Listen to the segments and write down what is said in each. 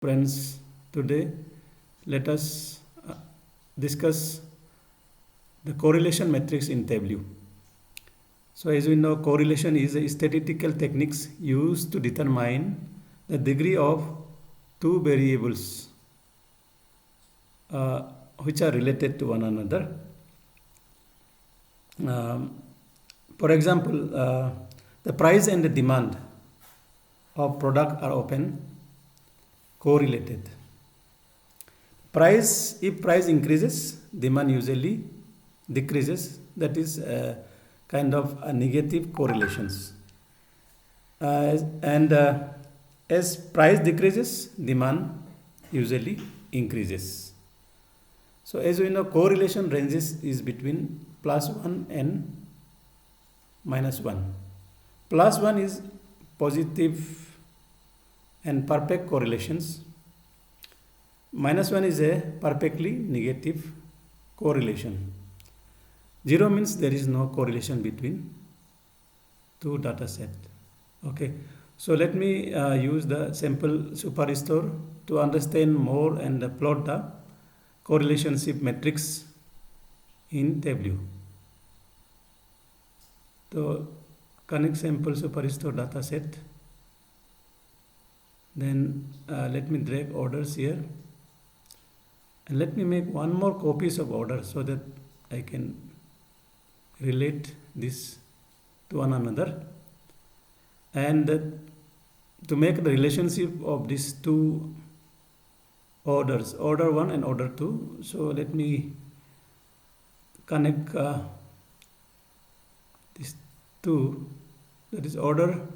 Friends, today let us discuss the correlation matrix in Tableau. So as we know, correlation is a statistical techniques used to determine the degree of two variables which are related to one another. For example, the price and the demand of product are often correlated. If price increases, demand usually decreases. That is kind of a negative correlations. And as price decreases, demand usually increases. So as we know, correlation ranges is between +1 and -1. +1 is positive and perfect correlations. -1 is a perfectly negative correlation. 0 means there is no correlation between two data set. Okay, so let me use the sample superstore to understand more and plot the correlationship matrix in Tableau. So connect sample superstore data set. Then let me drag orders here. And let me make one more copies of order so that I can relate this to one another. And to make the relationship of these two orders, order 1 and order 2. So let me connect these two, that is order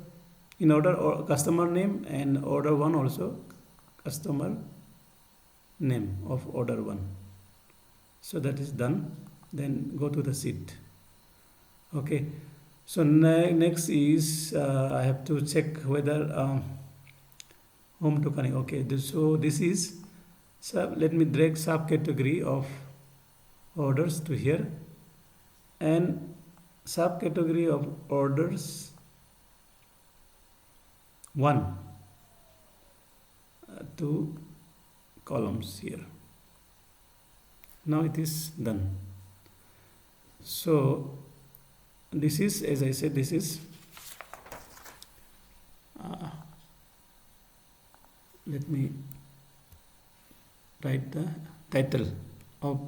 in order or customer name, and order 1 also customer name of order 1. So that is done. Then go to the sheet. Okay, so next is I have to check whether home to connect. Okay, so this is let me drag subcategory of orders to here, and subcategory of orders 1 to columns here. Now it is done. So this is, as I said, this is let me write the title of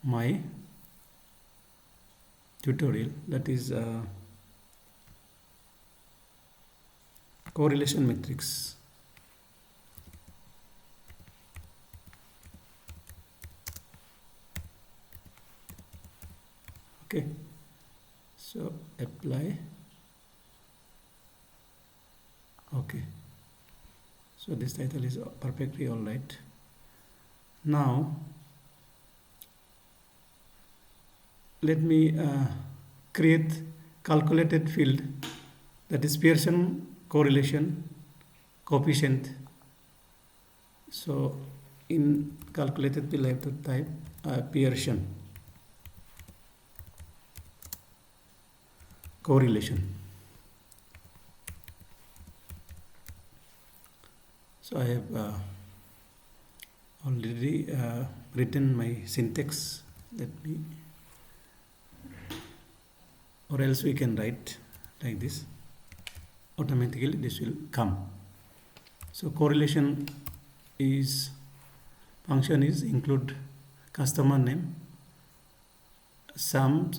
my tutorial, that is correlation matrix. Okay, so apply. Okay, so this title is perfectly all right. Now let me create calculated field, that is Pearson correlation coefficient. So in calculated field I have to type Pearson correlation. So I have already written my syntax. Let me, or else we can write like this. Automatically this will come. So correlation is function is include customer name, sum,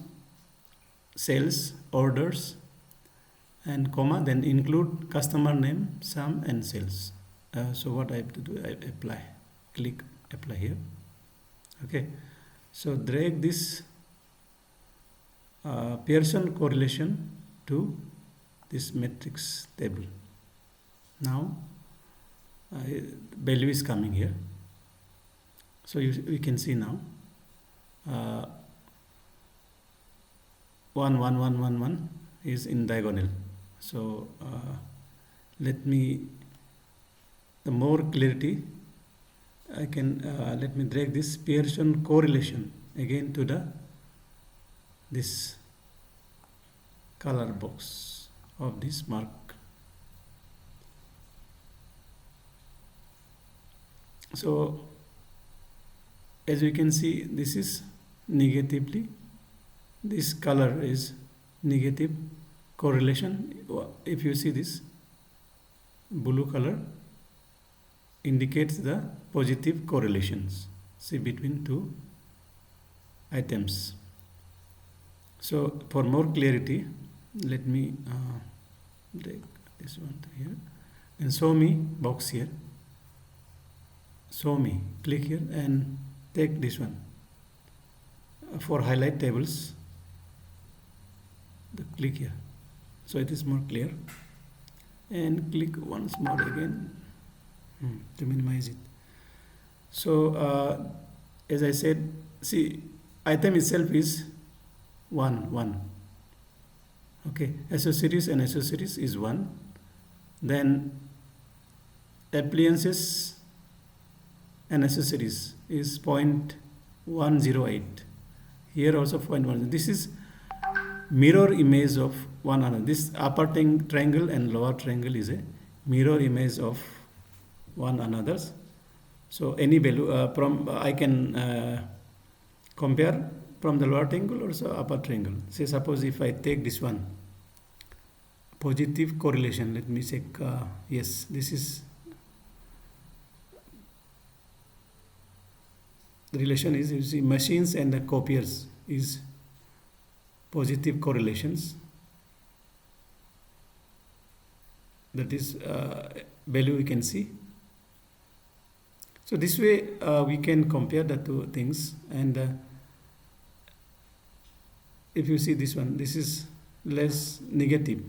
sales, orders, and comma, then include customer name, sum, and sales. So what I have to do, I apply, click apply here. Okay, so drag this Pearson correlation to this matrix table. Now value is coming here. So you can see now 1 1 1 1 1 is in diagonal. So let me, the more clarity I can let me drag this Pearson correlation again to the this color box of this mark. So as we can see, this is negatively, this color is negative correlation. If you see this blue color indicates the positive correlations, see, between two items. So for more clarity, let me take this one here and show me box here. Show me, click here and take this one. For highlight tables, click here, so it is more clear, and click once more again to minimize it. So as I said, see, item itself is 1. Okay, accessories and accessories is 1. Then appliances and accessories is 0.108. Here also 0.1. This is mirror image of one another. This upper triangle and lower triangle is a mirror image of one another's. So any value from I can compare from the lower triangle or upper triangle. Say suppose if I take this one, positive correlation, let me check. Yes, this is the relation is, you see, machines and the copiers is positive correlations. That is value we can see. So this way we can compare the two things, and if you see this one, this is less negative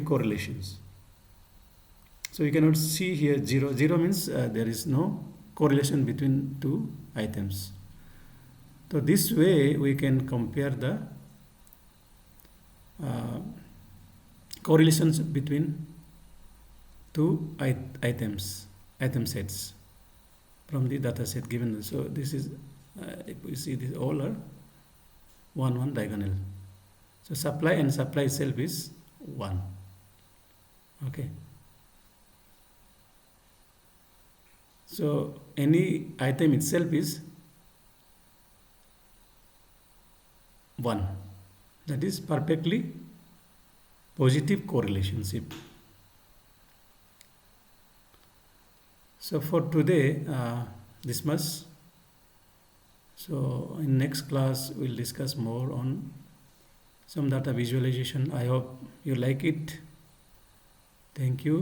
correlations. So you cannot see here 0. 0 means there is no correlation between two items. So this way we can compare the correlations between two item sets from the data set given. So this is if we see this, all are 1 diagonal. So supply itself is 1. Okay. So any item itself is 1. That is perfectly positive correlationship. So for today, this much. So in next class, we'll discuss more on some data visualization. I hope you like it. Thank you.